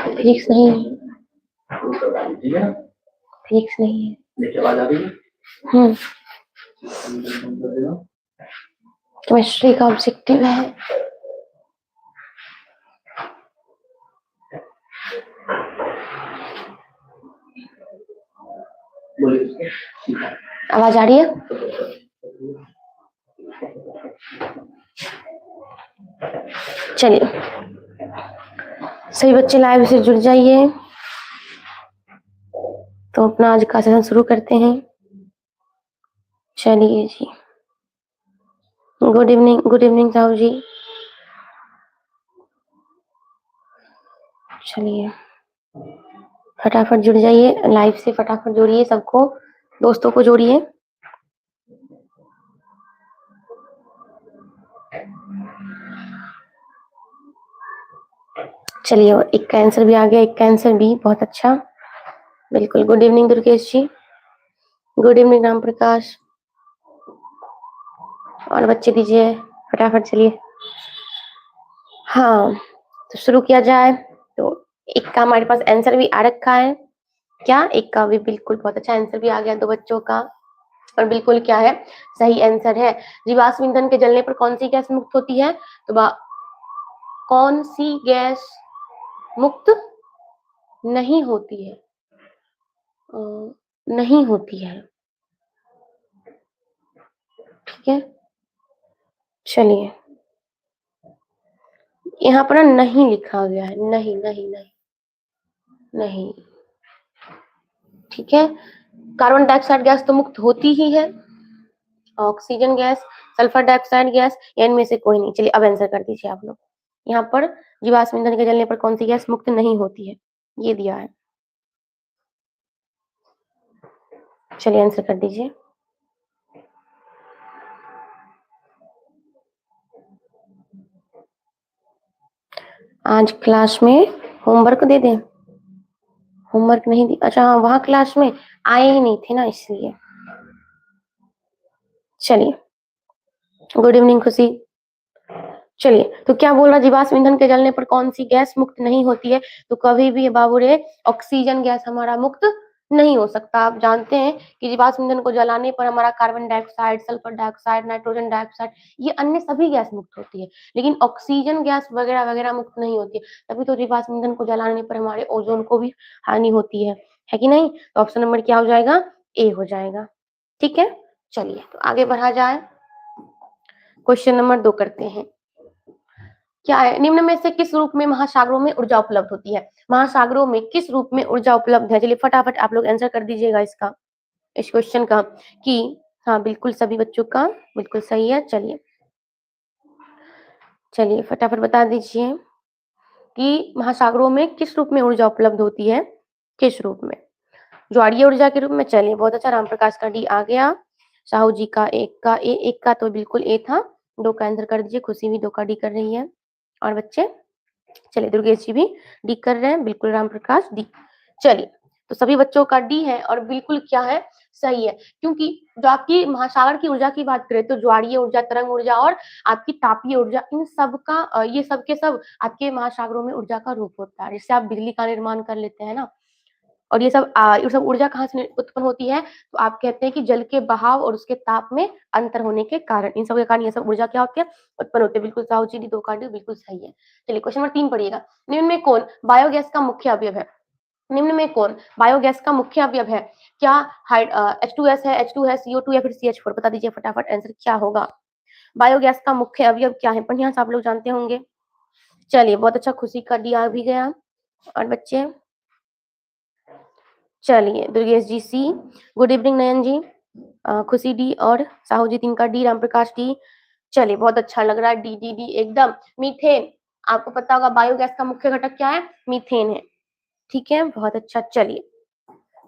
Physics नहीं है, physics नहीं है। केमिस्ट्री का ऑब्जेक्टिव है। आवाज आ रही है? चलिए सभी बच्चे लाइव से जुड़ जाइए, तो अपना आज का सेशन शुरू करते हैं। चलिए जी, गुड इवनिंग साहू जी। चलिए फटाफट जुड़ जाइए लाइव से, फटाफट जोड़िए सबको, दोस्तों को जोड़िए। चलिए एक का आंसर भी आ गया, एक का आंसर भी, बहुत अच्छा, बिल्कुल। गुड इवनिंग दुर्गेश जी, गुड इवनिंग राम प्रकाश। और बच्चे दीजिए फटाफट, चलिए। हाँ तो शुरू किया जाए। तो एक का हमारे पास आंसर भी आ रखा है, क्या एक का भी, बिल्कुल बहुत अच्छा आंसर भी आ गया दो बच्चों का, और बिल्कुल क्या है, सही आंसर है। जीवाश्म ईंधन के जलने पर कौन सी गैस मुक्त होती है? तो कौन सी गैस मुक्त नहीं होती है? नहीं होती है, ठीक है। चलिए यहाँ पर नहीं लिखा गया है, नहीं नहीं नहीं नहीं, ठीक है। कार्बन डाइऑक्साइड गैस तो मुक्त होती ही है, oxygen gas, sulphur dioxide gas, इनमें से कोई नहीं। चलिए अब आंसर कर दीजिए आप लोग। यहाँ पर जीवाश्म ईंधन के जलने पर कौन सी गैस मुक्त नहीं होती है, ये दिया है। चलिए आंसर कर दीजिए। आज क्लास में होमवर्क दे दें? होमवर्क नहीं दी, अच्छा हाँ, वहां क्लास में आए ही नहीं थे ना, इसलिए। चलिए गुड इवनिंग खुशी। चलिए तो क्या बोल रहा, जीवाश्म ईंधन के जलने पर कौन सी गैस मुक्त नहीं होती है? तो कभी भी बाबू रे ऑक्सीजन गैस हमारा मुक्त नहीं हो सकता। आप जानते हैं कि जीवाश्म ईंधन को जलाने पर हमारा carbon dioxide, sulphur dioxide, nitrogen dioxide, ये अन्य सभी गैस मुक्त होती है, लेकिन ऑक्सीजन गैस वगैरह वगैरह मुक्त नहीं होती है। तभी तो जीवाश्म ईंधन को जलाने पर हमारे ओजोन को भी हानि होती है कि नहीं? तो ऑप्शन नंबर क्या हो जाएगा? ए हो जाएगा, ठीक है। चलिए तो आगे बढ़ा जाए, क्वेश्चन नंबर 2 करते हैं। क्या है, निम्न में से किस रूप में महासागरों में ऊर्जा उपलब्ध होती है? महासागरों में किस रूप में ऊर्जा उपलब्ध है? चलिए फटाफट आप लोग आंसर कर दीजिएगा इसका, इस क्वेश्चन का, कि हाँ बिल्कुल सभी बच्चों का बिल्कुल सही है। चलिए चलिए फटाफट बता दीजिए कि महासागरों में किस रूप में ऊर्जा उपलब्ध होती है, किस रूप में? ज्वारीय ऊर्जा के रूप में। चलिए बहुत अच्छा, राम प्रकाश का डी आ गया, साहू जी का एक का ए, एक का तो बिल्कुल ए था, 2 का आंसर कर दीजिए, खुशी भी 2 का डी कर रही है। और बच्चे चलिए दुर्गेश जी भी डी कर रहे हैं, बिल्कुल राम प्रकाश डी। चलिए तो सभी बच्चों का डी है, और बिल्कुल क्या है, सही है। क्योंकि जो आपकी महासागर की ऊर्जा की बात करें तो ज्वारीय ऊर्जा, तरंग ऊर्जा और आपकी तापीय ऊर्जा, इन सब का ये सब के सब आपके महासागरों में ऊर्जा का रूप होता है, जिससे आप बिजली का निर्माण कर लेते हैं ना। और ये सब ऊर्जा कहाँ से उत्पन्न होती है? तो आप कहते हैं कि जल के बहाव और उसके ताप में अंतर होने के कारण, इन सब के कारण ये सब ऊर्जा क्या होती है, उत्पन्न होती है। बिल्कुल साहू जी, 2 का डी बिल्कुल सही है। चलिए क्वेश्चन नंबर 3 पढ़िएगा। निम्न में कौन बायोगैस का मुख्य अवयव है? निम्न में कौन बायोगैस का मुख्य अवयव है? क्या H2S है, H2 है, CO2 या फिर CH4? बता दीजिए फटाफट, आंसर क्या होगा? बायोगैस का मुख्य अवयव क्या है? बढ़िया से आप लोग जानते होंगे। चलिए बहुत अच्छा, खुशी का डी आ भी गया। और बच्चे चलिए दुर्गेश जी सी, गुड इवनिंग नयन जी, खुशी डी और साहू जी 3 का डी, राम प्रकाश डी। चलिए बहुत अच्छा लग रहा है, डी डी डी एकदम। मीथेन, आपको पता होगा बायोगैस का मुख्य घटक क्या है? मीथेन है, ठीक है, बहुत अच्छा। चलिए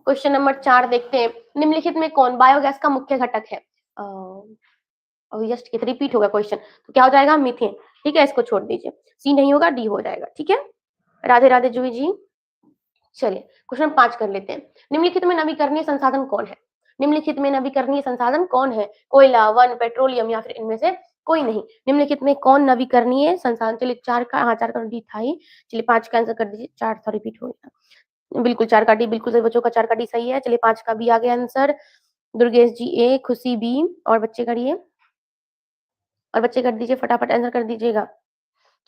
क्वेश्चन नंबर 4 देखते हैं। निम्नलिखित में कौन बायोगैस का मुख्य घटक है? जस्ट रिपीट होगा क्वेश्चन, तो क्या हो जाएगा? मीथेन, ठीक है, इसको छोड़ दीजिए, सी नहीं होगा, डी हो जाएगा, ठीक है। राधे राधे जूही जी। चलिए क्वेश्चन 5 कर लेते हैं। निम्नलिखित में नवीकरणीय संसाधन कौन है? निम्नलिखित में नवीकरणीय संसाधन कौन है? कोयला, वन, पेट्रोलियम या फिर इनमें से कोई नहीं। निम्नलिखित में कौन नवीकरणीय संसाधन, चलिए 4 का, हाँ 4 का डी था ही, चलिए 5 का आंसर कर दीजिए, 4 था रिपीट हो गया। बिल्कुल 4 का डी बिल्कुल सभी बच्चों का 4 का डी सही है। चलिए 5 का बी आ गया आंसर। दुर्गेश जी ए, खुशी बी, और बच्चे करिए, और बच्चे कर दीजिए, फटाफट आंसर कर दीजिएगा।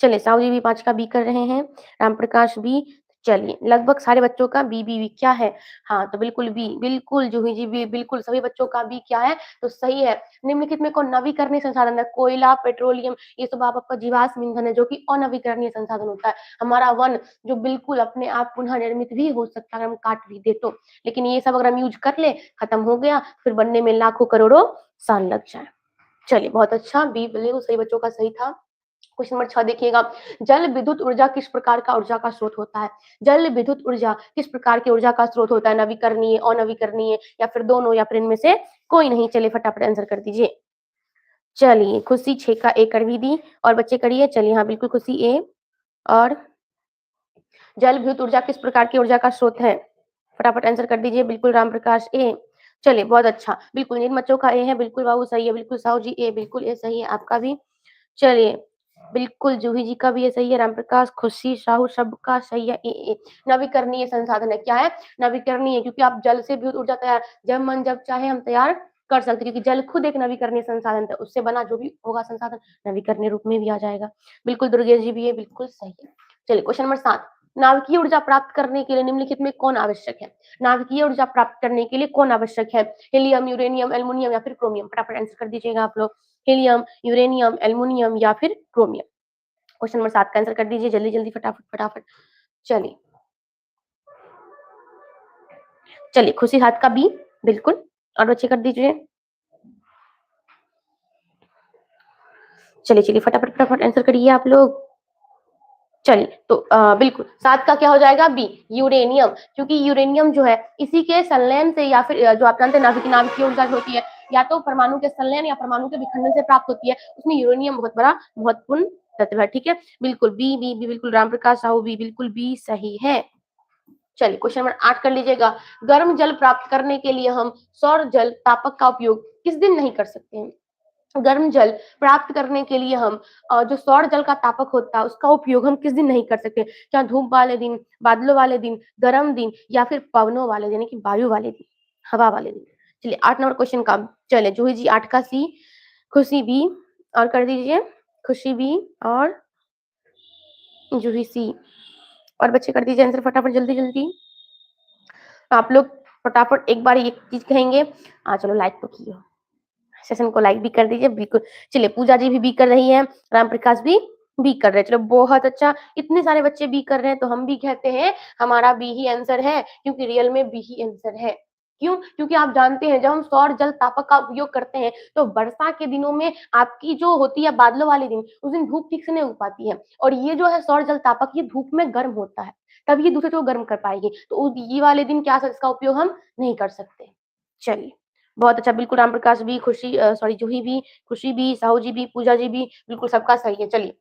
चलिए साहू जी भी 5 का बी कर रहे हैं, रामप्रकाश बी। चलिए लगभग सारे बच्चों का बी क्या है? हाँ, तो बिल्कुल बी, बिल्कुल जूही जी बी, बिल्कुल सभी बच्चों का बी क्या है? तो सही है। निम्नलिखित में कौन नवीकरणीय संसाधन है? कोयला, पेट्रोलियम, ये सब आपका जीवाश्म ईंधन है जो कि अनवीकरणीय संसाधन होता है। हमारा वन जो बिल्कुल अपने आप पुनः निर्मित भी हो सकता है अगर हम काट भी दे तो, लेकिन ये सब अगर हम यूज कर ले, खत्म हो गया, फिर बनने में लाखों करोड़ों साल लग जाए। चलिए बहुत अच्छा, बी बिल्कुल सही बच्चों का सही था। क्वेश्चन नंबर 6 देखिएगा, जल विद्युत ऊर्जा किस प्रकार का ऊर्जा का स्रोत होता है? जल विद्युत ऊर्जा किस प्रकार की ऊर्जा का स्रोत होता है? नवीकरणीय, अनवीकरणीय, या फिर दोनों, या फिर इनमें से कोई नहीं? चलिए फटाफट आंसर कर दीजिए। चलिए खुशी 6 का ए कर भी दी, और बच्चे करिए। चलिए हाँ बिल्कुल खुशी ए। और जल विद्युत ऊर्जा किस प्रकार की ऊर्जा का स्रोत है? फटाफट आंसर कर दीजिए। बिल्कुल रामप्रकाश ए। चलिए बहुत अच्छा, बिल्कुल नील बच्चों का ए है, बिल्कुल बाबू सही है, बिल्कुल साहू जी ए, बिल्कुल ए सही है आपका भी। चलिए बिल्कुल जूही जी का भी ये सही है, रामप्रकाश, खुशी, साहू सबका सही है ए। नवीकरणीय संसाधन है, क्या है? नवीकरणीय, क्योंकि आप जल से विद्युत ऊर्जा तैयार जब मन जब चाहे हम तैयार कर सकते हैं, क्योंकि जल खुद एक नवीकरणीय संसाधन है, उससे बना जो भी होगा संसाधन नवीकरणीय रूप में भी आ जाएगा। बिल्कुल दुर्गेश जी भी ये बिल्कुल सही है। चलिए क्वेश्चन नंबर 7, नाभिकीय ऊर्जा प्राप्त करने के लिए निम्नलिखित में कौन आवश्यक है? नाभिकीय ऊर्जा प्राप्त करने के लिए कौन आवश्यक है? हीलियम, यूरेनियम, एल्युमिनियम या फिर क्रोमियम? फटाफट आंसर कर दीजिएगा आप लोग। हीलियम, यूरेनियम, एल्युमिनियम या फिर क्रोमियम? क्वेश्चन नंबर 7 का आंसर कर दीजिए जल्दी जल्दी, फटाफट फटाफट। चलिए चलिए खुशी हाथ का बी, बिल्कुल, और बच्चे कर दीजिए। चलिए चलिए फटाफट फटाफट आंसर करिए आप लोग। चलिए तो बिल्कुल 7 का क्या हो जाएगा? बी, यूरेनियम, क्योंकि यूरेनियम जो है इसी के संलयन से, या फिर जो आप जानते हैं नाभिकीय ऊर्जा होती है, या तो परमाणु के संलयन या परमाणु के विखंडन से प्राप्त होती है, उसमें यूरेनियम बहुत बड़ा महत्वपूर्ण तत्व है। ठीक है, बिल्कुल बी बी बी, बिल्कुल रामप्रकाश साहू बी, बिल्कुल बी सही है। चलिए क्वेश्चन नंबर 8 कर लीजिएगा, गर्म जल प्राप्त करने के लिए हम सौर जल तापक का उपयोग किस दिन नहीं कर सकते हैं? गर्म जल प्राप्त करने के लिए हम जो सौर जल का तापक होता है उसका उपयोग हम किस दिन नहीं कर सकते? क्या धूप वाले दिन, बादलों वाले दिन, गर्म दिन, या फिर पवनों वाले दिन, यानी कि वायु वाले दिन, हवा वाले दिन? चलिए 8 नंबर क्वेश्चन का, चलिए जूही जी 8 का सी, खुशी बी, और कर दीजिए, खुशी बी और जूही सी, और बच्चे कर दीजिए आंसर फटाफट जल्दी जल्दी। आप लोग फटाफट एक बार एक चीज कहेंगे, चलो लाइक तो की हो, सेशन को लाइक भी कर दीजिए, बिल्कुल। चलिए पूजा जी भी कर रही है, रामप्रकाश भी कर रहे हैं, चलो बहुत अच्छा, इतने सारे बच्चे भी कर रहे हैं, तो हम भी कहते हैं हमारा बी ही आंसर है, क्योंकि रियल में बी ही आंसर है। क्यों? क्योंकि आप जानते हैं जब हम सौर जल तापक का उपयोग करते हैं तो वर्षा के दिनों में आपकी जो होती है बादलों वाले दिन, उस दिन धूप ठीक से नहीं हो पाती है, और ये जो है सौर जल तापक ये धूप में गर्म होता है, तब ये दूसरे को गर्म कर पाएगी, तो ये वाले दिन क्या इसका उपयोग हम नहीं कर सकते। चलिए बहुत अच्छा, बिल्कुल रामप्रकाश भी, खुशी सॉरी जूही भी, खुशी भी, साहू जी भी, पूजा जी भी, बिल्कुल सबका सही है। चलिए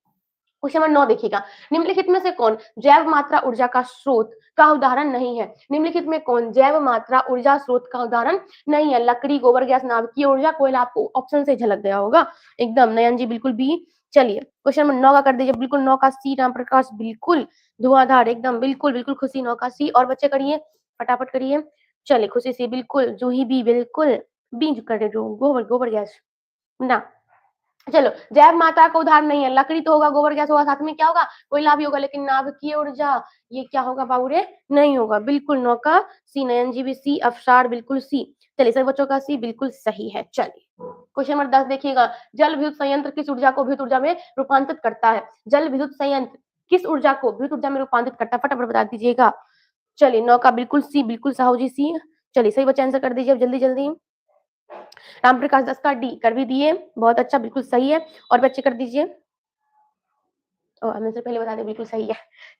क्वेश्चन नंबर 9 देखिएगा, निम्नलिखित में से कौन जैव मात्रा ऊर्जा का स्रोत का उदाहरण नहीं है? निम्नलिखित में कौन जैव मात्रा ऊर्जा स्रोत का उदाहरण नहीं है? लकड़ी, गोबर गैस, नाभिकीय ऊर्जा, कोयला, आपको ऑप्शन से झलक गया होगा एकदम। नयन जी बिल्कुल बी। चलिए क्वेश्चन नंबर 9 का कर दीजिए, बिल्कुल 9 का सी, रामप्रकाश बिल्कुल धुआंधार एकदम, बिल्कुल बिल्कुल, खुशी 9 का सी, और बच्चे करिए फटाफट करिए। चलिए खुशी सी बिल्कुल, जूही भी बिल्कुल, बीज कर दे, जो गोबर गोबर गैस ना, चलो जैव मात्रा का उदाहरण नहीं है, लकड़ी तो होगा, गोबर गैस होगा, साथ में क्या होगा? कोयला भी होगा, लेकिन नाभिकीय ऊर्जा ये क्या होगा बाबू रे? नहीं होगा, बिल्कुल 9 का सी, नयन जी भी सी, अफसार बिल्कुल सी। चलिए सभी बच्चों का सी बिल्कुल सही है। चलिए क्वेश्चन नंबर 10 देखिएगा, जल विद्युत संयंत्र किस ऊर्जा को विद्युत ऊर्जा में रूपांतरित करता है? जल विद्युत संयंत्र किस ऊर्जा को विद्युत ऊर्जा में रूपांतरित करता है? फटाफट बता दीजिएगा। चलिए 9 का बिल्कुल सी, बिल्कुल साहू जी सी। चलिए सही बच्चे आंसर कर दीजिए अब जल्दी जल्दी। रामप्रकाश 10 का डी कर भी दिए, बहुत अच्छा, बिल्कुल सही है, और बच्चे कर दीजिए। हमने से पहले बता दें, बिल्कुल सही है।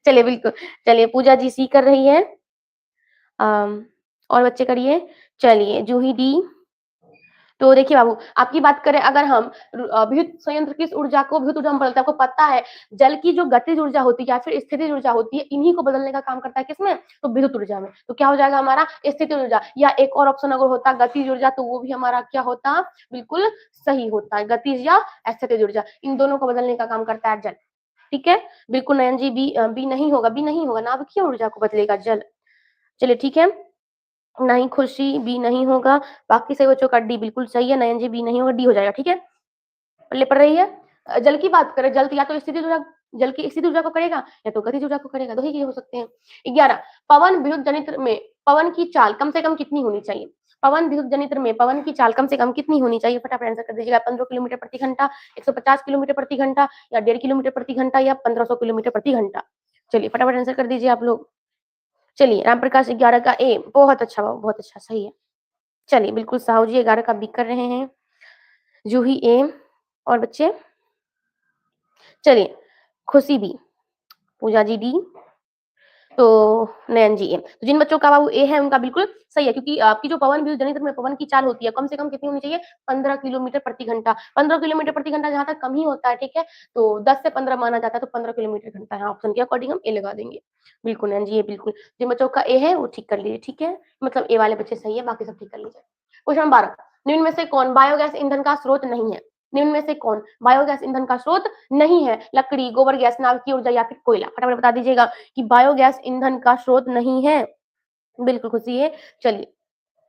चलिए बिल्कुल, चलिए पूजा जी सी कर रही है, और बच्चे करिए। चलिए जूही डी, तो देखिए बाबू, आपकी बात करें अगर हम विद्युत संयंत्र किस ऊर्जा को विद्युत ऊर्जा में बदलता है, आपको पता है जल की जो गतिज ऊर्जा होती है या फिर स्थितिज ऊर्जा होती है, इन्हीं को बदलने का काम करता है किसमें? तो विद्युत ऊर्जा में। तो क्या हो जाएगा हमारा स्थितिज ऊर्जा, या एक और ऑप्शन अगर होता गतिज ऊर्जा तो वो भी हमारा क्या होता? बिल्कुल सही होता है, गतिज या स्थितिज ऊर्जा, इन दोनों को बदलने का काम करता है जल। ठीक है, बिल्कुल नयन जी, बी नहीं होगा, बी नहीं होगा, नाभिकीय ऊर्जा को बदलेगा जल। चलिए ठीक है, नहीं खुशी, बी नहीं होगा, बाकी सभी बच्चों का डी बिल्कुल सही है, नयन जी बी नहीं होगा, डी हो जाएगा। ठीक है, पल्ले पड़ रही है। जल की बात करें, जल या तो स्थितिज ऊर्जा, जल की स्थितिज ऊर्जा को करेगा या तो गतिज ऊर्जा को करेगा, दो ही हो सकते हैं। 11 पवन विद्युत जनित्र में पवन की चाल कम से कम कितनी होनी चाहिए? पवन विद्युत जनित्र में पवन की चाल कम से कम कितनी होनी चाहिए? फटाफट आंसर कर दीजिएगा। 15 किलोमीटर प्रति घंटा, 150 किलोमीटर प्रति घंटा, या 1.5 किलोमीटर प्रति घंटा, या 1500 किलोमीटर प्रति घंटा। चलिए फटाफट आंसर कर दीजिए आप लोग। चलिए रामप्रकाश 11 का ए, बहुत अच्छा बाबू, बहुत अच्छा, सही है। चलिए बिल्कुल साहू जी 11 का बी कर रहे हैं, जूही ए, और बच्चे चलिए खुशी बी, पूजा जी डी, तो नयन जी ए। तो जिन बच्चों का बाबू ए है उनका बिल्कुल सही है, क्योंकि आपकी जो पवन विद्युत जनित्र में पवन की चाल होती है कम से कम कितनी होनी चाहिए? 15 किलोमीटर प्रति घंटा। 15 किलोमीटर प्रति घंटा जहां तक कम ही होता है, ठीक है, तो 10 से 15 माना जाता है, तो 15 किलोमीटर घंटा है, ऑप्शन के अकॉर्डिंग हम ए लगा देंगे। बिल्कुल नयन जी, ये बिल्कुल जिन बच्चों का ए है वो ठीक कर लीजिए। ठीक है, मतलब ए वाले बच्चे सही है, बाकी सब ठीक कर लीजिए। क्वेश्चन नंबर 12, निम्न में से कौन बायोगैस ईंधन का स्रोत नहीं है? निम्न में से कौन बायोगैस ईंधन का स्रोत नहीं है? लकड़ी, गोबर गैस, नाभिकीय ऊर्जा, या फिर कोयला? फटाफट बता दीजिएगा कि बायोगैस ईंधन का स्रोत नहीं है। बिल्कुल खुशी है। चलिए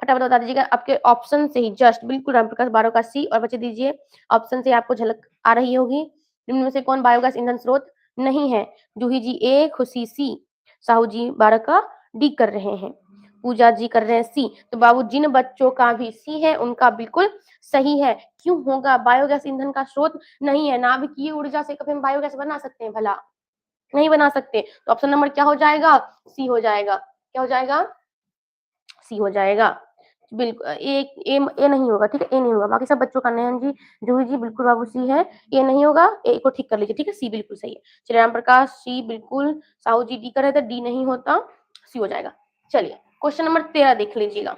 फटाफट बता दीजिएगा आपके ऑप्शन से ही, जस्ट बिल्कुल रामप्रकाश 12 का सी, और बच्चे दीजिए ऑप्शन से आपको झलक आ रही होगी। निम्न में से कौन बायोगैस ईंधन स्रोत नहीं है? जूही जी ए, खुशी सी, साहू जी 12 का डी कर रहे हैं, पूजा जी कर रहे हैं सी। तो बाबू जिन बच्चों का भी सी है उनका बिल्कुल सही है। क्यों होगा? बायोगैस ईंधन का स्रोत नहीं है। नाभिकीय ऊर्जा से कभी हम बायोगैस बना सकते हैं भला? नहीं बना सकते। तो ऑप्शन नंबर क्या हो जाएगा? सी हो जाएगा। क्या हो जाएगा? सी हो जाएगा। बिल्कुल ए नहीं होगा, ठीक है, ए नहीं होगा। बाकी सब बच्चों का, नयन जी, जूही जी बिल्कुल बाबू सी है, ए नहीं होगा, ए को ठीक कर लीजिए। ठीक है, सी बिल्कुल सही है। चलिए राम प्रकाश सी बिल्कुल, साहू जी डी कर रहे थे, डी नहीं होता, सी हो जाएगा। चलिए क्वेश्चन नंबर 13 देख लीजिएगा।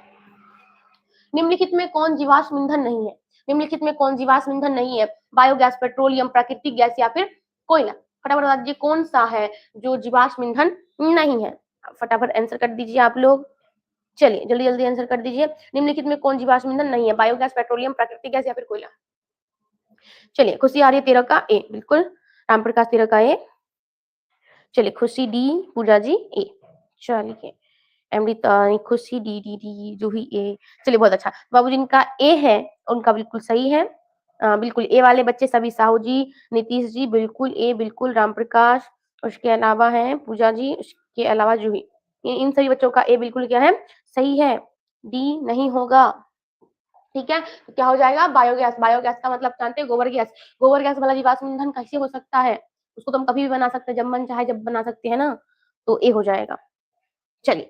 निम्नलिखित में कौन जीवाश्म ईंधन नहीं है? निम्नलिखित में कौन जीवाश्म ईंधन नहीं है? बायोगैस, पेट्रोलियम, प्राकृतिक गैस, या फिर कोयला? फटाफट बता दीजिए कौन सा है जो जीवाश्म ईंधन नहीं है। फटाफट आंसर कर दीजिए आप लोग। चलिए जल्दी जल्दी आंसर कर दीजिए। निम्नलिखित में कौन जीवाश्म ईंधन नहीं है? बायोगैस, पेट्रोलियम, प्राकृतिक गैस, या फिर कोयला? चलिए खुशी आ रही है 13 का ए, बिल्कुल रामप्रकाश 13 का ए। चलिए खुशी डी, पूजा जी ए। चलिए अमृता खुशी डी डी डी, जूही ए। चलिए बहुत अच्छा, बाबू जिनका ए है उनका बिल्कुल सही है। बिल्कुल ए वाले बच्चे सभी, साहू जी, नीतीश जी बिल्कुल ए, बिल्कुल रामप्रकाश, उसके अलावा है पूजा जी, उसके अलावा जूही, इन सभी बच्चों का ए बिल्कुल क्या है? सही है। डी नहीं होगा। ठीक है, तो क्या हो जाएगा? बायोगैस। बायोगैस का मतलब जानते हैं? गोबर गैस। गोबर गैस वाला जीवाश्म ईंधन कैसे हो सकता है? उसको तो हम कभी भी बना सकते हैं, जब मन चाहे जब बना सकते हैं ना, तो ए हो जाएगा। चलिए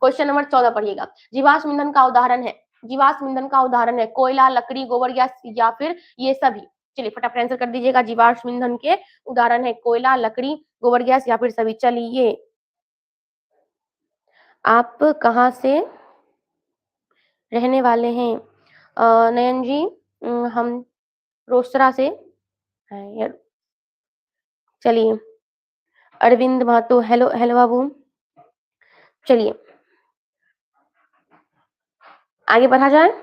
क्वेश्चन नंबर 14 पढ़िएगा। जीवाश्म ईंधन का उदाहरण है, जीवाश्म ईंधन का उदाहरण है कोयला, लकड़ी, गोबर गैस, या फिर ये सभी? चलिए फटाफट आंसर कर दीजिएगा। जीवाश्म ईंधन के उदाहरण है कोयला, लकड़ी, गोबर गैस, या फिर सभी? चलिए आप कहाँ से रहने वाले हैं? नयन जी, हम रोसड़ा से हैं यार। चलिए अरविंद महतो, हेलो हेलो बाबू। चलिए आगे बढ़ा जाए।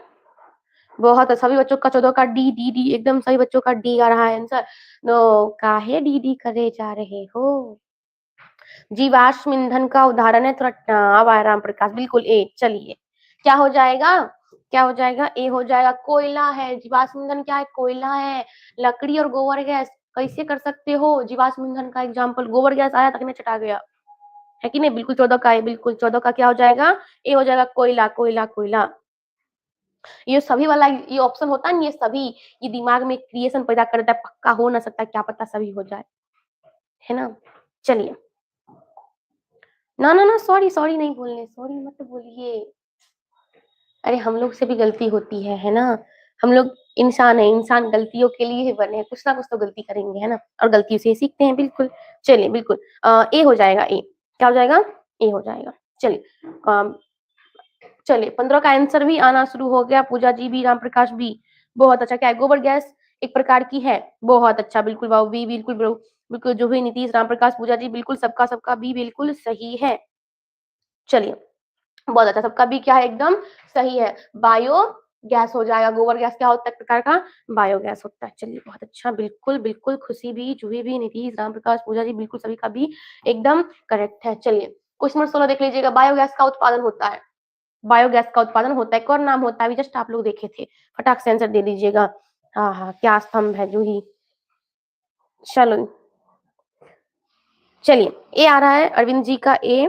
बहुत सभी बच्चों का 14 का डी डी डी, एकदम सभी बच्चों का डी आ रहा है आंसर। नो काहे डी डी करे जा रहे हो? जीवाश्म ईंधन का उदाहरण है, थोड़ा अब आया राम प्रकाश, बिल्कुल ए। चलिए क्या हो जाएगा? क्या हो जाएगा? ए हो जाएगा। कोयला है जीवाश्म ईंधन, क्या है? कोयला है। लकड़ी और गोबर गैस कैसे कर सकते हो? जीवाश्म ईंधन का एग्जाम्पल गोबर गैस आया, तक ने चटा गया है कि नहीं? बिल्कुल 14 का है, बिल्कुल 14 का क्या हो जाएगा? ए हो जाएगा। कोयला कोयला कोयला। ये सभी वाला ये ऑप्शन होता है ना, ये सभी, ये दिमाग में क्रिएशन पैदा करता है, पक्का हो ना सकता, क्या पता सभी हो जाए, है ना? चलिए ना ना ना, सॉरी सॉरी नहीं बोलने, सॉरी मत बोलिए। अरे हम लोग से भी गलती होती है ना? हम लोग इंसान है, इंसान गलतियों के लिए ही बने हैं, कुछ ना कुछ तो गलती करेंगे, है ना? और गलतियों से ही सीखते हैं, बिल्कुल। चलिए बिल्कुल ए हो जाएगा, ए क्या हो जाएगा? ए हो जाएगा। चलिए चलिए 15 का आंसर भी आना शुरू हो गया। पूजा जी भी, राम प्रकाश भी, बहुत अच्छा। क्या है? गोबर गैस एक प्रकार की है। बहुत अच्छा, बिल्कुल बाबू बी, बिल्कुल बिल्कुल जो भी नीतीश, राम प्रकाश, पूजा जी, बिल्कुल सबका सबका भी बिल्कुल सही है। चलिए बहुत अच्छा, सबका भी क्या है? एकदम सही है। बायो गैस हो जाएगा। गोबर गैस क्या होता है? एक प्रकार का बायोगैस होता है। चलिए बहुत अच्छा, बिल्कुल बिल्कुल। खुशी भी, जूही भी, नीतीश, राम प्रकाश, पूजा जी, बिल्कुल सभी का भी एकदम करेक्ट है। चलिए क्वेश्चन नंबर 16 देख लीजिएगा। बायोगैस का उत्पादन होता है। बायोगैस का उत्पादन होता है, कौन नाम होता है? अभी जस्ट आप लोग देखे थे। फटाक से आंसर दे दीजिएगा। हाँ हाँ, क्या स्तंभ है जूही। चलो चलिए, ए आ रहा है अरविंद जी का ए,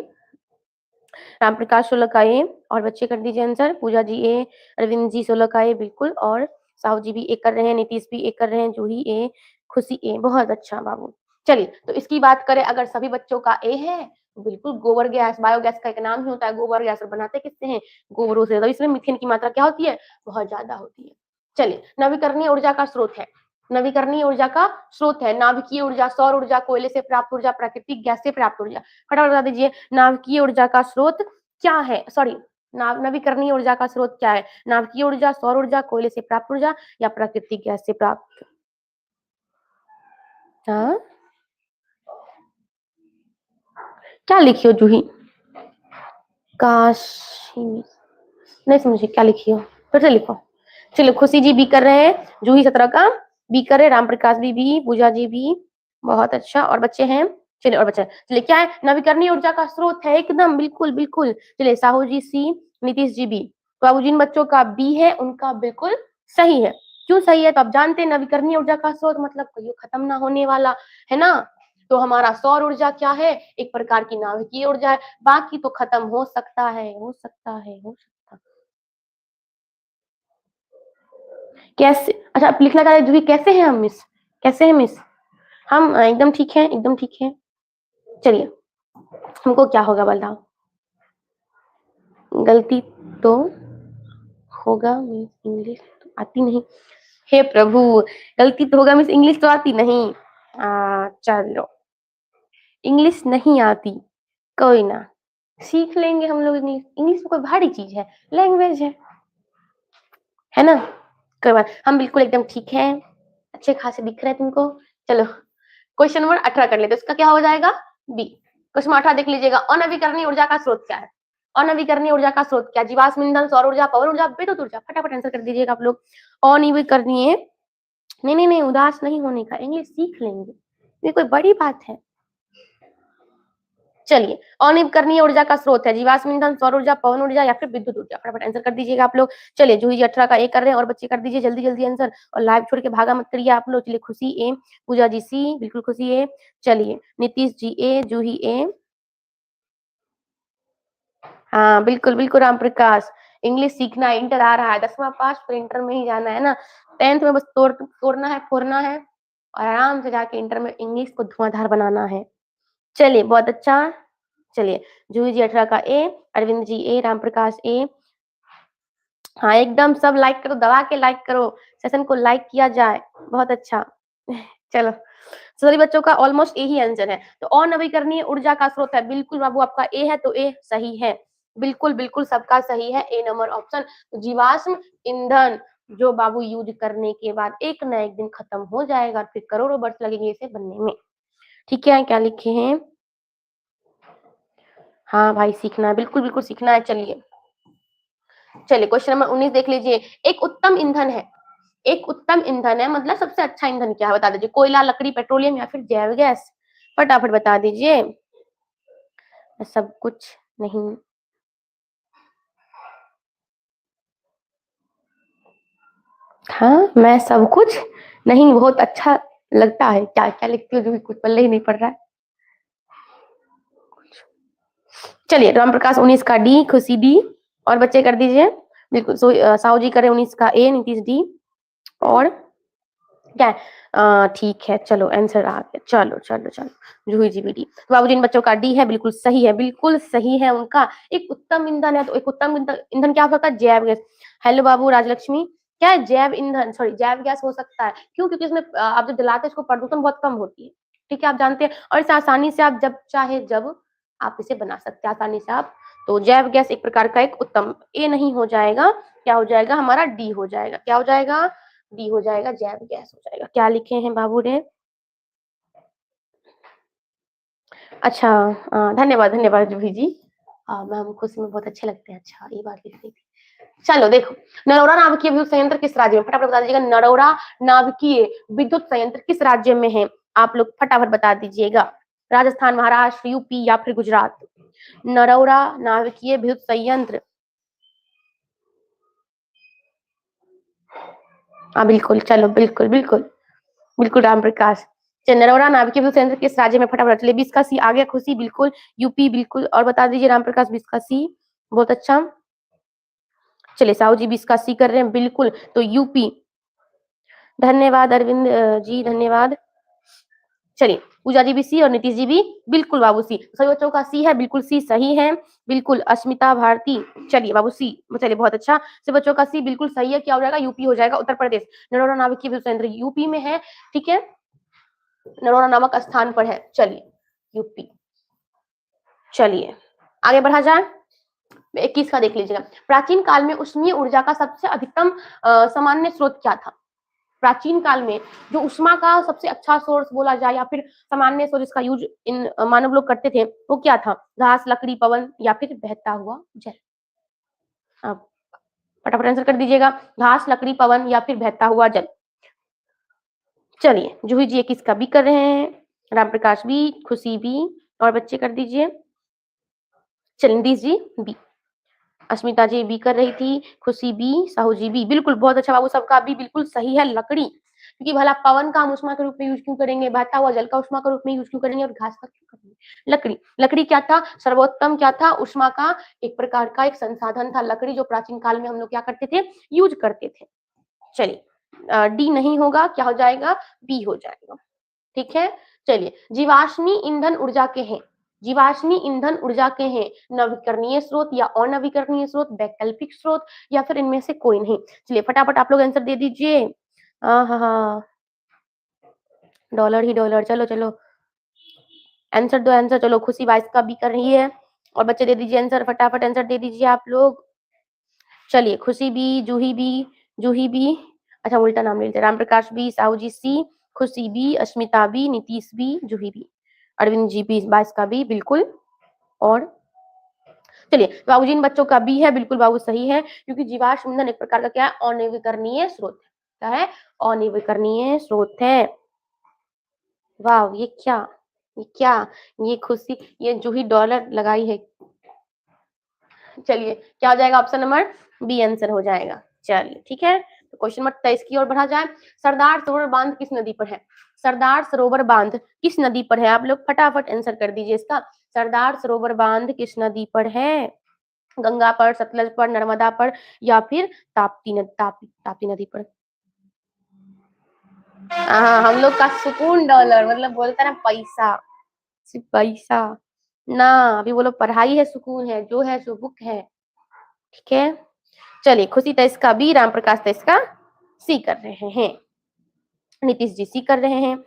राम प्रकाश 16 का ए, और बच्चे कर दीजिए आंसर। पूजा जी ए, अरविंद जी 16 का ए, बिल्कुल। और साहू जी भी एक कर रहे हैं, नीतीश भी एक कर रहे हैं, जूही ए, खुशी ए, बहुत अच्छा बाबू। चलिए तो इसकी बात करें, अगर सभी बच्चों का ए है तो बिल्कुल गोबर गैस, बायोगैस का एक नाम ही होता है गोबर गैस, और बनाते किससे हैं? गोबरों से। तो इसमें मीथेन की मात्रा क्या होती है? बहुत ज्यादा होती है। चलिए, नवीकरणीय ऊर्जा का स्रोत है। नवीकरणीय ऊर्जा का स्रोत है नाभिकीय ऊर्जा, सौर ऊर्जा, कोयले से प्राप्त ऊर्जा, प्राकृतिक गैस से प्राप्त ऊर्जा। फटाफट बता दीजिए, नाभिकीय ऊर्जा का स्रोत क्या है? सॉरी, नवीकरणीय ऊर्जा का स्रोत क्या है? नाभिकीय ऊर्जा, सौर ऊर्जा, कोयले से प्राप्त ऊर्जा, या प्राकृतिक गैस से प्राप्त? हाँ, क्या लिखी हो जूही? काशी, नहीं समझी, क्या लिखी हो? फिर से लिखो। चलो, खुशी जी बी कर रहे हैं, जूही 17 का बी कर रहे हैं, राम प्रकाश भी, पूजा जी भी, बहुत अच्छा। और बच्चे हैं, चलिए और बच्चे, चलिए क्या है? नवीकरणीय ऊर्जा का स्रोत है, एकदम बिल्कुल बिल्कुल। चलिए साहू जी सी, नीतीश जी बी। तो अब जिन बच्चों का बी है उनका बिल्कुल सही है। क्यों सही है? तो आप जानते हैं नवीकरणीय ऊर्जा का स्रोत मतलब कभी खत्म ना होने वाला, है ना? तो हमारा सौर ऊर्जा क्या है? एक प्रकार की नाभिकीय ऊर्जा है। बाकी तो खत्म हो सकता है, हो सकता है, हो सकता है। कैसे? अच्छा, आप लिखना चाह रहे जूही, कैसे हैं हम मिस? कैसे हैं मिस? हम एकदम ठीक है, एकदम ठीक है। चलिए, हमको क्या होगा बताओ? गलती तो होगा मिस, इंग्लिश तो आती नहीं। हे प्रभु, गलती तो होगा मिस, इंग्लिश तो आती नहीं। चलो, इंग्लिश नहीं आती, कोई ना, सीख लेंगे हम लोग इंग्लिश। इंग्लिश में कोई भारी चीज है? लैंग्वेज है ना? कोई बात, हम बिल्कुल एकदम ठीक है, अच्छे खासे दिख रहे हैं तुमको। चलो क्वेश्चन नंबर 18 कर लेते, उसका क्या हो जाएगा? बी। क्वेश्चन 18 देख लीजिएगा। अनवीकरणीय ऊर्जा का स्रोत क्या है? अनवीकरणीय ऊर्जा का स्रोत क्या? जीवाश्म ईंधन, सौर ऊर्जा, पवन ऊर्जा, विद्युत ऊर्जा। फटाफट आंसर कर दीजिएगा आप लोग। अनवीकरणीय, नहीं नहीं नहीं, उदास नहीं होने का, इंग्लिश सीख लेंगे, ये कोई बड़ी बात है। चलिए, अनवीकरणीय ऊर्जा का स्रोत है जीवाश्म ईंधन, सौर ऊर्जा, पवन ऊर्जा, या फिर विद्युत ऊर्जा। फटाफट आंसर कर दीजिएगा आप लोग। चलिए, जूही जी 18 का ए कर रहे हैं, और बच्चे कर दीजिए जल्दी जल्दी आंसर, और लाइव छोड़ के भागा मत करिए आप लोग। चलिए, खुशी ए, पूजा जी सी, बिल्कुल खुशी ए। चलिए, नीतीश जी ए, जूही ए, हाँ बिल्कुल बिल्कुल। राम प्रकाश, इंग्लिश सीखना है, इंटर आ रहा है, 10वां पास, फिर इंटर में ही जाना है ना। 10th में बस तोड़ना है, फोड़ना है, और आराम से जाके इंटर में इंग्लिश को धुआंधार बनाना है। चलिए बहुत अच्छा। चलिए, जूही जी 18 का ए, अरविंद जी ए, राम प्रकाश ए। हाँ एकदम, सब लाइक करो, दबा के लाइक करो, सेशन को लाइक किया जाए। बहुत अच्छा। चलो, सभी बच्चों का ऑलमोस्ट ए ही आंसर है। तो अनवीकरणीय ऊर्जा का स्रोत है, बिल्कुल बाबू आपका ए है, तो ए सही है। बिल्कुल बिल्कुल सबका सही है, ए नंबर ऑप्शन। तो जीवाश्म ईंधन जो बाबू यूज करने के बाद एक न एक दिन खत्म हो जाएगा, और फिर करोड़ों वर्ष लगेंगे इसे बनने में। ठीक है, क्या लिखे हैं? हाँ भाई, सीखना है, बिल्कुल बिल्कुल सीखना है। चलिए चलिए, क्वेश्चन नंबर 19 देख लीजिए। एक उत्तम ईंधन है, एक उत्तम ईंधन है मतलब सबसे अच्छा ईंधन क्या है? बता दीजिए। कोयला, लकड़ी, पेट्रोलियम, या फिर जैव गैस? फटाफट बता दीजिए। सब कुछ नहीं, हाँ मैं सब कुछ नहीं, बहुत अच्छा लगता है। क्या क्या लिखती हूँ जो कुछ पल्ले ही नहीं पड़ रहा है। चलिए, राम प्रकाश 19 का डी, खुशी डी, और बच्चे कर दीजिए बिल्कुल। साहू जी करे 19 का ए, नीतीश डी, और क्या है? ठीक है, चलो आंसर आ गया। चलो चलो चलो, जूही जी भी डी। तो बाबू जिन बच्चों का डी है बिल्कुल सही है, बिल्कुल सही है उनका। एक उत्तम ईंधन है, तो एक उत्तम ईंधन क्या हो सकता है? जैव गैस। हेलो बाबू राजलक्ष्मी, क्या है? जैव ईंधन, सॉरी जैव गैस हो सकता है। क्यों? क्योंकि इसमें आप जब जलाते हैं इसको प्रदूषण बहुत कम होती है। ठीक है, आप जानते हैं, और इसे आसानी से आप जब चाहे जब आप इसे बना सकते हैं, आसानी से आप तो जैव गैस एक प्रकार का एक उत्तम, ए नहीं हो जाएगा, क्या हो जाएगा हमारा, डी हो जाएगा। क्या हो जाएगा, डी हो जाएगा, जैव गैस हो जाएगा। क्या लिखे हैं बाबू ने? अच्छा, धन्यवाद धन्यवाद जूही जी। मैम खुशी में बहुत अच्छे लगते हैं। अच्छा, ये बात लिख रही थी। चलो देखो, नरोरा नाभिकीय विद्युत संयंत्र किस राज्य में, फटाफट बता दीजिएगा। नरोरा नाभिकीय विद्युत संयंत्र किस राज्य में है, आप लोग फटाफट बता दीजिएगा। राजस्थान, महाराष्ट्र, यूपी या फिर गुजरात। नरोरा नाभिकीय विद्युत संयंत्र, हाँ बिल्कुल, चलो बिल्कुल बिल्कुल बिल्कुल राम प्रकाश। नरोरा नाभिकीय विद्युत संयंत्र किस राज्य में, फटाफट। चलिए 20 का सी आ गया, खुशी बिल्कुल, यूपी बिल्कुल, और बता दीजिए राम प्रकाश 20 का सी, बहुत अच्छा। चलिए साहू जी 20 का सी कर रहे हैं, बिल्कुल, तो यूपी। धन्यवाद अरविंद जी, धन्यवाद। चलिए पूजा जी भी सी और नीतीश जी भी बिल्कुल बाबू सी, सभी बच्चों का सी है, बिल्कुल सी सही है, बिल्कुल। अस्मिता भारती, चलिए बाबू सी, चलिए बहुत अच्छा, सभी बच्चों का सी बिल्कुल सही है। क्या हो जाएगा, यूपी हो जाएगा, उत्तर प्रदेश। नरोरा नाभिकीय विद्युत संयंत्र यूपी में है, ठीक है, नरोरा नामक स्थान पर है। चलिए यूपी। चलिए आगे बढ़ा जाए, 21 का देख लीजिएगा। प्राचीन काल में उष्मीय ऊर्जा का सबसे अधिकतम सामान्य स्रोत क्या था। प्राचीन काल में जो उष्मा का सबसे अच्छा सोर्स बोला जाए या फिर सामान्य सोर्स जिसका यूज इन मानव लोग करते थे, वो क्या था। घास, लकड़ी, पवन या फिर बहता हुआ जल। अब फटाफट आंसर कर दीजिएगा, घास, लकड़ी, पवन या फिर बहता हुआ जल। चलिए जूही जी 21 का बी कर रहे हैं, राम प्रकाश भी, खुशी भी, और बच्चे कर दीजिए। चलिए जी बी, अस्मिता जी बी कर रही थी, खुशी बी, साहू जी बी, बिल्कुल बहुत अच्छा बाबू, सबका बी बिल्कुल सही है। लकड़ी, क्योंकि भला पवन का हम उष्मा के रूप में यूज क्यों करेंगे, बहता हुआ जल का उष्मा के रूप में यूज क्यों करेंगे, और घास का क्यों करेंगे। लकड़ी, लकड़ी क्या था, सर्वोत्तम क्या था, उष्मा का एक प्रकार का एक संसाधन था लकड़ी, जो प्राचीन काल में हम लोग क्या करते थे, यूज करते थे। चलिए डी नहीं होगा, क्या हो जाएगा, बी हो जाएगा, ठीक है। चलिए जीवाश्मी ईंधन ऊर्जा के हैं, जीवाश्मी ईंधन ऊर्जा के हैं नवीकरणीय स्रोत या अनवीकरणीय स्रोत, वैकल्पिक स्रोत या फिर इनमें से कोई नहीं। चलिए फटाफट आप लोग आंसर दे दीजिए। हाँ, डॉलर ही डॉलर, चलो चलो आंसर दो, आंसर। चलो खुशी 22 का भी कर रही है, और बच्चे दे दीजिए आंसर, फटाफट आंसर दे दीजिए आप लोग। चलिए खुशी भी, जूही भी, जूही भी, अच्छा उल्टा नाम ले लेते, राम प्रकाश भी, साहू जी सी, खुशी भी, अस्मिता भी, नीतीश भी, जूही भी, अरविंद जी भी 22 का भी बिल्कुल। और चलिए बाबू जी इन बच्चों का भी है, बिल्कुल बाबू सही है, क्योंकि जीवाश्म ईंधन एक प्रकार का क्या है, अनवीकरणीय स्रोत है। क्या है, अनवीकरणीय स्रोत है। वाह, ये क्या, ये क्या, ये खुशी, ये जूही डॉलर लगाई है। चलिए क्या हो जाएगा, ऑप्शन नंबर बी आंसर हो जाएगा। चलिए ठीक है, तो क्वेश्चन नंबर 23 की ओर बढ़ा जाए। सरदार सरोवर बांध किस नदी पर है, सरदार सरोवर बांध किस नदी पर है, आप लोग फटाफट आंसर कर दीजिए इसका। सरदार सरोवर बांध किस नदी पर है, गंगा पर, सतलज पर, नर्मदा पर या फिर ताप्ती नदी पर। हाँ, हम लोग का सुकून डॉलर, मतलब बोलता ना पैसा, सिर्फ पैसा ना, अभी बोलो पढ़ाई है, सुकून है, जो है सो बुक है, ठीक है। चलिए खुशी तो इसका बी, राम प्रकाश तो इसका सी कर रहे हैं, नीतीश जी सी कर रहे हैं।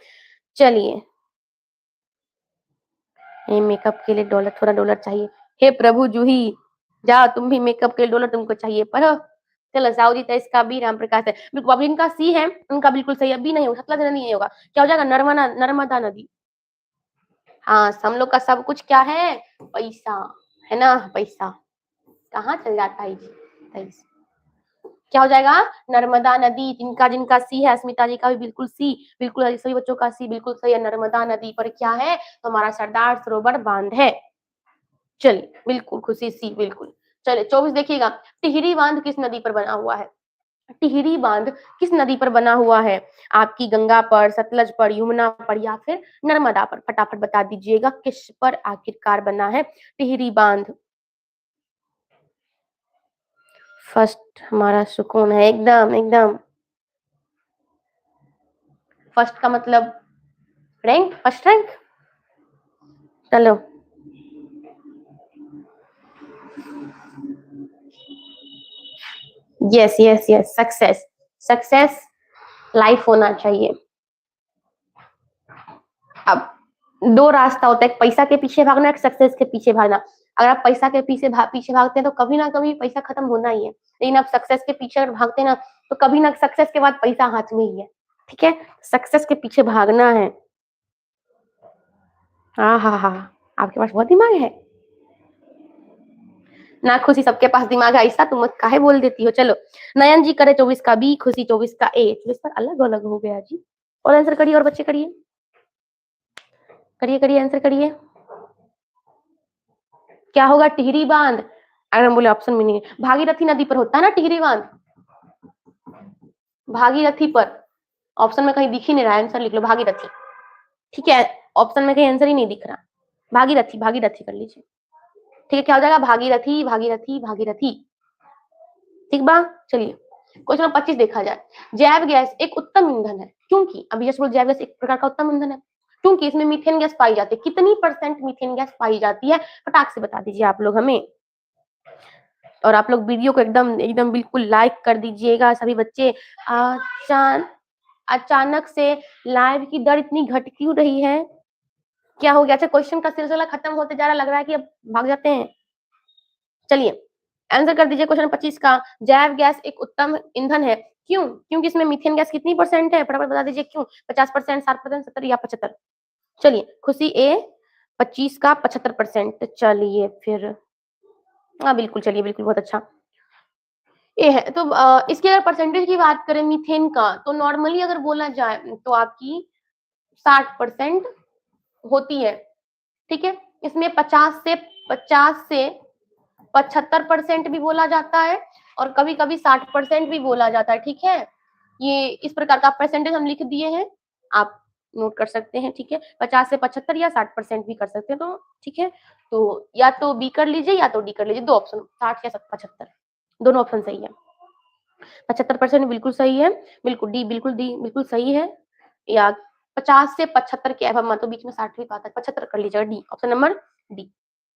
चलिए मेकअप के लिए डॉलर, थोड़ा डॉलर चाहिए, हे प्रभु जूही जाओ तुम भी, मेकअप के लिए डॉलर तुमको चाहिए, पढ़ो। चलो साहू जी तो इसका बी, राम प्रकाश है बिल्कुल, अब इनका सी है, उनका बिल्कुल सही है, बी नहीं होगा, सतलज नदी नहीं होगा, क्या हो जाएगा, नर्मदा नदी। हाँ हम लोग का सब कुछ क्या है, पैसा है ना, पैसा कहाँ चल जाता है जी, पैसा। क्या हो जाएगा, नर्मदा नदी, जिनका जिनका सी है, अस्मिता जी का भी बिल्कुल सी, बिल्कुल सभी बच्चों का सी बिल्कुल सही है, नर्मदा नदी पर क्या है, तो हमारा सरदार सरोवर बांध है। चलिए बिल्कुल खुशी सी, बिल्कुल। चलिए 24 देखिएगा, टिहरी बांध किस नदी पर बना हुआ है, टिहरी बांध किस नदी पर बना हुआ है, आपकी गंगा पर, सतलज पर, यमुना पर या फिर नर्मदा पर, फटाफट बता दीजिएगा किस पर आखिरकार बना है टिहरी बांध। फर्स्ट हमारा सुकून है, एकदम एकदम, फर्स्ट का मतलब रैंक, फर्स्ट रैंक। चलो yes yes yes, success, success life होना चाहिए। अब दो रास्ता होता है, एक पैसा के पीछे भागना, एक सक्सेस के पीछे भागना। अगर आप पैसा के पीछे भागते हैं तो कभी ना कभी पैसा खत्म होना ही है, लेकिन आप सक्सेस के पीछे अगर भागते हैं ना तो कभी ना सक्सेस के बाद पैसा हाथ में ही है। ठीक है, सक्सेस के पीछे भागना है। हाँ हाँ हाँ, आपके पास बहुत दिमाग है ना। खुशी सबके पास दिमाग है, ऐसा तुम मत काहे बोल देती हो। चलो, नयन जी करे 24 का बी, खुशी 24 का ए। 24 पर अलग अलग हो गया जी। और आंसर करिए, और बच्चे करिए, करिए करिए, आंसर करिए। क्या होगा? टिहरी बांध। अगर हम बोले ऑप्शन में नहीं है, भागीरथी नदी पर होता है ना टिहरी बांध, भागीरथी पर। ऑप्शन में कहीं दिख ही नहीं रहा है, आंसर लिख लो भागीरथी। ठीक है, ऑप्शन में कहीं आंसर ही नहीं दिख रहा। भागीरथी, भागीरथी कर लीजिए। ठीक है, क्या हो जाएगा? भागीरथी, भागीरथी, भागीरथी। ठीक बा, चलिए क्वेश्चन नंबर 25 देखा जाए। जैव गैस एक उत्तम ईंधन है क्योंकि, अभी जैसे जैव गैस एक प्रकार का उत्तम ईंधन है क्योंकि इसमें मीथेन गैस पाई जाती है। कितनी परसेंट मीथेन गैस पाई जाती है? फटाक से बता दीजिए आप लोग हमें। और आप लोग वीडियो को एकदम एकदम बिल्कुल लाइक कर दीजिएगा सभी बच्चे। अचानक से लाइव की दर इतनी घट क्यों रही है? क्या हो गया? अच्छा, क्वेश्चन का सिलसिला खत्म होते जा रहा, लग रहा है कि अब भाग जाते हैं। चलिए आंसर कर दीजिए क्वेश्चन 25 का। जैव गैस एक उत्तम ईंधन है क्यों? क्योंकि इसमें मीथेन गैस कितनी परसेंट है? फटाफट बता दीजिए क्यों। 50%, 60%, 70 या 75? चलिए खुशी ए 25 का 75%। चलिए फिर, हाँ बिल्कुल, चलिए बिल्कुल, बहुत अच्छा। ये है तो इसकी अगर परसेंटेज की बात करें मीथेन का, तो नॉर्मली अगर बोला जाए तो आपकी 60% होती है। ठीक है, इसमें 50 से 75% भी बोला जाता है और कभी कभी 60% भी बोला जाता है। ठीक है, ये इस प्रकार का परसेंटेज हम लिख दिए हैं, आप नोट कर सकते हैं। ठीक है, 50 से 75 या 60% भी कर सकते हैं। तो ठीक है, तो या तो बी कर लीजिए या तो डी कर लीजिए, दो ऑप्शन, 60 या 75, दोनों ऑप्शन सही है। 75% बिल्कुल सही है, बिल्कुल डी, बिल्कुल डी बिल्कुल सही है। या 50 से 75 के अब तो बीच में 60 भी पाता है, 75 कर लीजिएगा, डी, ऑप्शन नंबर डी।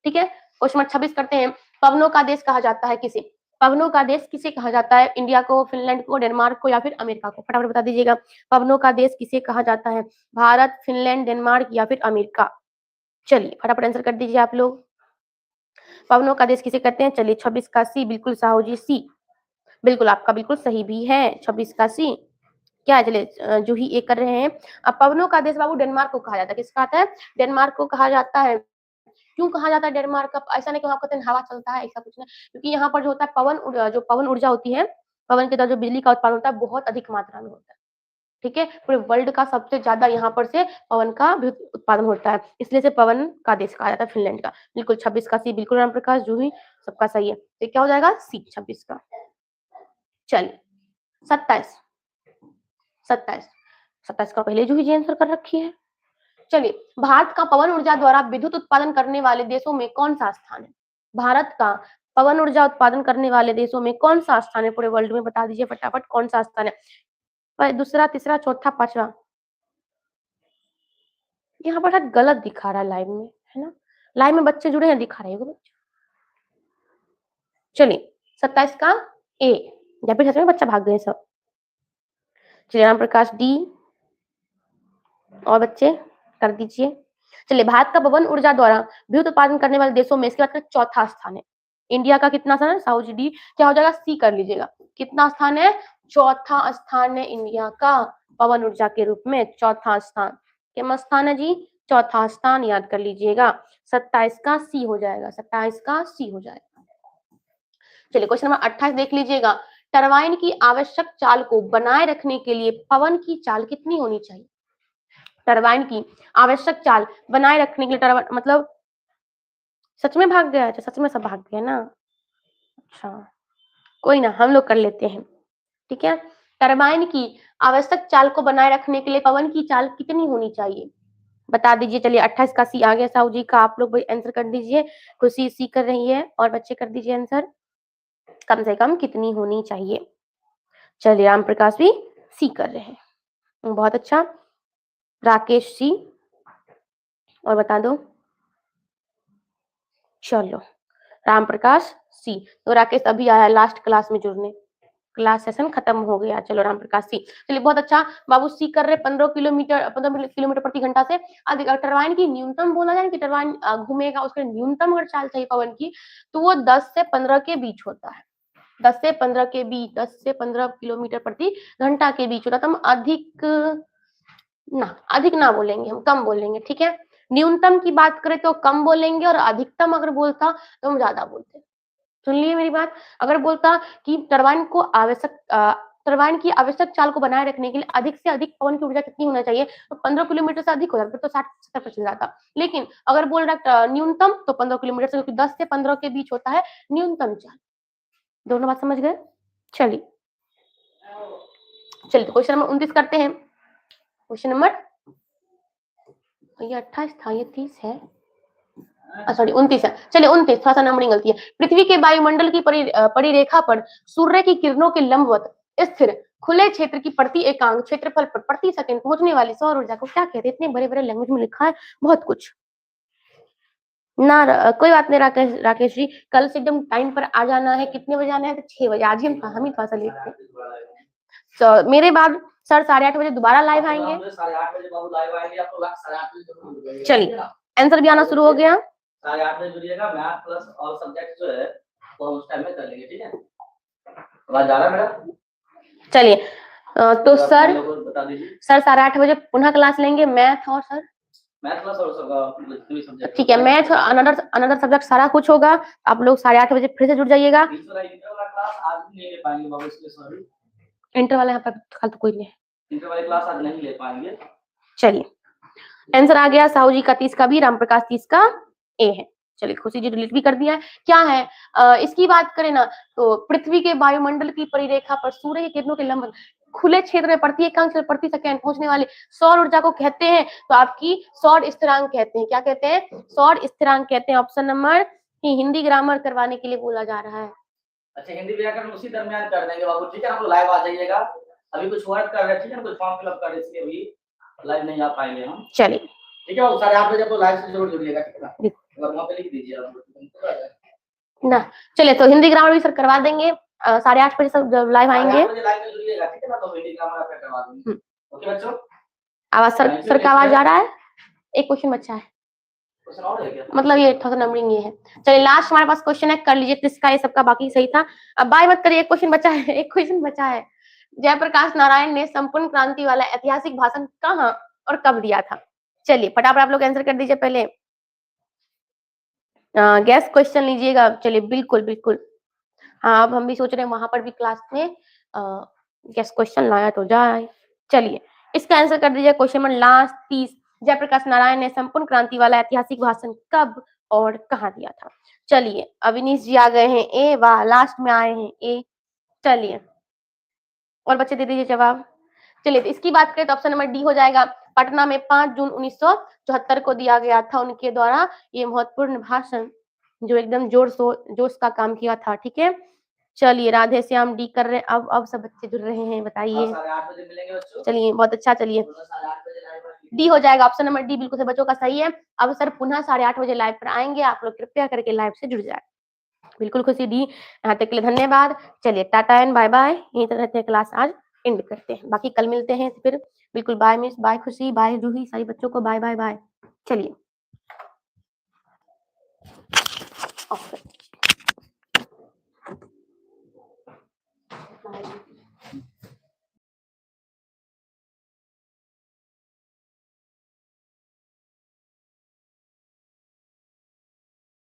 ठीक है, क्वेश्चन नंबर 26 करते हैं। पवनों का देश कहा जाता है किसे? पवनों का देश किसे कहा जाता है? इंडिया को, फिनलैंड को, डेनमार्क को या फिर अमेरिका को? फटाफट बता दीजिएगा। पवनों का देश किसे कहा जाता है? भारत, फिनलैंड, डेनमार्क या फिर अमेरिका? चलिए फटाफट आंसर कर दीजिए आप लोग। पवनों का देश किसे कहते हैं? चलिए 26 का सी, बिल्कुल साहू जी सी, बिल्कुल आपका बिल्कुल सही भी है, 26 का सी। क्या है? चलिए जो ही ये कर रहे हैं। अब पवनों का देश बाबू डेनमार्क को कहा जाता है। किसका आता है? डेनमार्क को कहा जाता है। क्यों कहा जाता है डेनमार्क का? ऐसा नहीं कि वहां पर हवा चलता है, ऐसा कुछ नहीं, क्योंकि यहाँ पर जो होता है जो पवन ऊर्जा होती है, पवन के द्वारा जो बिजली का उत्पादन होता है बहुत अधिक मात्रा में होता है। ठीक है, पूरे वर्ल्ड का सबसे ज्यादा यहाँ पर से पवन का उत्पादन होता है, इसलिए से पवन का देश कहा जाता है फिनलैंड का। बिल्कुल 26 का सी, बिल्कुल राम प्रकाश जो ही सबका सही है। तो क्या हो जाएगा? सी 26 का। चलिए 27, 27, 27 का पहले जो ही आंसर कर रखी है। चलिए, भारत का पवन ऊर्जा द्वारा विद्युत उत्पादन करने वाले देशों में कौन सा स्थान है? भारत का पवन ऊर्जा उत्पादन करने वाले देशों में कौन सा स्थान है? पूरे वर्ल्ड में बता दीजिए फटाफट, कौन सा स्थान है? दूसरा, तीसरा, चौथा, पांचवा? यहाँ पर शायद गलत दिखा रहा है लाइव में, है ना? लाइव में बच्चे जुड़े हैं, दिखा रहे हैं बच्चे। चलिए 27 का ए, या फिर सच में बच्चा भाग गए सब। चलिए राम प्रकाश डी, और बच्चे कर दीजिए। चलिए, भारत का पवन ऊर्जा द्वारा विद्युत उत्पादन करने वाले देशों में इसके बाद चौथा स्थान है। इंडिया का कितना स्थान है? साहू जी डी, क्या हो जाएगा? सी कर लीजिएगा। कितना स्थान है? चौथा स्थान है इंडिया का पवन ऊर्जा के रूप में, चौथा स्थान। क्या स्थान है जी? चौथा स्थान, याद कर लीजिएगा। 27 का सी हो जाएगा, 27 का सी हो जाएगा। चलिए क्वेश्चन नंबर 28 देख लीजिएगा। टरबाइन की आवश्यक चाल को बनाए रखने के लिए पवन की चाल कितनी होनी चाहिए? टरबाइन की आवश्यक चाल बनाए रखने के लिए टरबाइन मतलब, सच में भाग गया? अच्छा, सच में सब भाग गए ना? अच्छा, कोई ना, हम लोग कर लेते हैं। ठीक है, टरबाइन की आवश्यक चाल को बनाए रखने के लिए पवन की चाल कितनी होनी चाहिए? बता दीजिए। चलिए 28 का सी आ गया साहू जी का, आप लोग आंसर कर दीजिए। खुशी सी कर रही है, और बच्चे कर दीजिए आंसर, कम से कम कितनी होनी चाहिए? चलिए राम प्रकाश भी सी कर रहे हैं, बहुत अच्छा। राकेश सी, और बता दो। चलो राम प्रकाश सी, तो राकेश अभी आया लास्ट क्लास में जुड़ने, क्लास सेशन खत्म हो गया। चलो राम प्रकाश सी, चलिए बहुत अच्छा। बाबू सी कर रहे 15 किलोमीटर प्रति घंटा से अधिक। टरबाइन की न्यूनतम बोला जाए कि टरबाइन घूमेगा, उसके न्यूनतम अगर चाल चाहिए पवन की तो वो 10 से 15 के बीच होता है। 10 से 15 के बीच, 10 से 15 किलोमीटर प्रति घंटा के बीच होता है। तो हम अधिक ना बोलेंगे, हम कम बोलेंगे, ठीक है। न्यूनतम की बात करें तो कम बोलेंगे, और अधिकतम अगर बोलता तो हम ज्यादा बोलते। सुन लिए मेरी बात। अगर बोलता कि टरबाइन की आवश्यक चाल को बनाए रखने के लिए अधिक से अधिक पवन की ऊर्जा कितनी होना चाहिए, तो 15 किलोमीटर से अधिक हो जाता, तो 60-70% जाता। लेकिन अगर बोल रहा न्यूनतम, तो 15 किलोमीटर से, क्योंकि 10 से 15 के बीच होता है न्यूनतम चाल। दोनों बात समझ गए। चलिए तो क्वेश्चन नंबर 29 करते हैं। क्वेश्चन नंबर, ये 28 था, ये 30 है, सॉरी 29 है। चलिए 29, थोड़ा सा नंबरिंग गलती है। पृथ्वी के वायुमंडल की परिरेखा पर सूर्य की किरणों के लंबवत स्थिर खुले क्षेत्र की प्रति एकांक क्षेत्रफल पर प्रति सेकंड पहुंचने वाली सौर ऊर्जा को क्या कहते हैं? इतने बड़े बड़े लैंग्वेज में लिखा है बहुत कुछ ना। कोई बात नहीं राकेश जी, कल से एकदम टाइम पर आ जाना है। कितने बजे आना है? तो 6 बजे। आज ही हम ही थोड़ा सा लेट थे। तो मेरे बाद सर 8:30 बजे दोबारा लाइव आएंगे। चलिए आंसर भी आना शुरू हो गया। 8:30 बजे जुड़िएगा। मैथ प्लस ऑल सब्जेक्ट जो है वो उस टाइम में कर लेंगे, ठीक है। आवाज आ रहा है मेरा? चलिए तो सर 8:30 बजे पुनः क्लास लेंगे, मैथ और सर मैथ प्लस और सब्जेक्ट, ठीक है। मैथ अनदर सब्जेक्ट सारा कुछ होगा। आप लोग 8:30 बजे फिर से जुड़ जाइएगा। क्लास आज नहीं ले पाएंगे बाबू, इसलिए सॉरी। इंटर वाले यहाँ पर कल तो कोई नहीं, इंटर वाली क्लास आज नहीं ले पाएंगे। चलिए आंसर आ गया साहू जी का 30 का बी, राम प्रकाश 30 का ए है। चलिए खुशी जी डिलीट भी कर दिया है। क्या है इसकी बात करें ना, तो पृथ्वी के वायुमंडल की परिरेखा पर सूर्य के किरणों के लंबन खुले क्षेत्र में प्रति एकांक से प्रति सेकंड पहुंचने वाली सौर ऊर्जा को कहते हैं, तो आपकी सौर स्थिरांक कहते हैं। क्या कहते हैं? सौर स्थिरांक कहते हैं। ऑप्शन नंबर, हिंदी ग्रामर करवाने के लिए बोला जा रहा है। अच्छा, हिंदी व्याकरण उसी दरमियान कर देंगे बाबू, ठीक है। हम लाइव आ जाइएगा, अभी कुछ वर्क कर रहे हैं, ठीक है, कुछ फॉर्म फिलअप कर रहे हैं, इसलिए भी लाइव नहीं आ पाएंगे हम। चलिए ठीक है, 8:30 बजे तो लाइव से जरूर जुड़िएगा, ठीक है ना। वहां पे लिख दीजिए ना। चलिए तो हिंदी ग्रामर भी सर करवा देंगे। 8:30 बजे सब जब लाइव आएंगे, लाइव में जुड़िएगा, ठीक है ना। तो हिंदी ग्रामर आपका करवा दूंगी। ओके बच्चों, आवाज सर का आवाज आ रहा है? एक क्वेश्चन बचा है, मतलब ये थोड़ा नंबरिंग ये है। चलिए लास्ट हमारे पास क्वेश्चन है, कर लीजिए। किसका ये सबका बाकी सही था। अब बाय मत करिए, एक क्वेश्चन बचा है, एक क्वेश्चन बचा है। जयप्रकाश नारायण ने संपूर्ण क्रांति वाला ऐतिहासिक भाषण कहाँ और कब दिया था? चलिए फटाफट आप लोग आंसर कर दीजिए पहले। गैस क्वेश्चन लीजिएगा। चलिए बिल्कुल बिल्कुल, हाँ अब हम भी सोच रहे हैं वहां पर भी क्लास में गैस क्वेश्चन लाया तो जाए। चलिए इसका आंसर कर दीजिए। Question number last 30, Jayaprakash Narayan ने संपूर्ण क्रांति वाला ऐतिहासिक भाषण कब और कहाँ दिया था? चलिए अविनीश जी आ गए हैं ए, वाह लास्ट में आए हैं ए। चलिए और बच्चे दे दीजिए जवाब। चलिए तो इसकी बात करें तो ऑप्शन नंबर डी हो जाएगा। पटना में 5 जून 1974 को दिया गया था उनके द्वारा ये महत्वपूर्ण भाषण, जो एकदम जोश का काम किया था, ठीक है। चलिए राधे श्याम डी कर रहे हैं। अब सब बच्चे जुड़ रहे हैं, बताइए। 8:30 बजे मिलेंगे बच्चों। चलिए बहुत अच्छा। चलिए डी हो जाएगा, ऑप्शन नंबर डी बिल्कुल से बच्चों का सही है। अब सर पुनः 8:30 बजे लाइव पर आएंगे, आप लोग कृपया करके लाइव से जुड़ जाए। बिल्कुल खुशी डी, यहाँ तक के लिए धन्यवाद। चलिए टाटा एंड बाय बाय। यहीं तरह से क्लास आज एंड करते हैं, बाकी कल मिलते हैं फिर। बिल्कुल बाय मिस, बाय खुशी, बाय जूही, सारी बच्चों को बाय बाय बाय। चलिए ऑफ कर।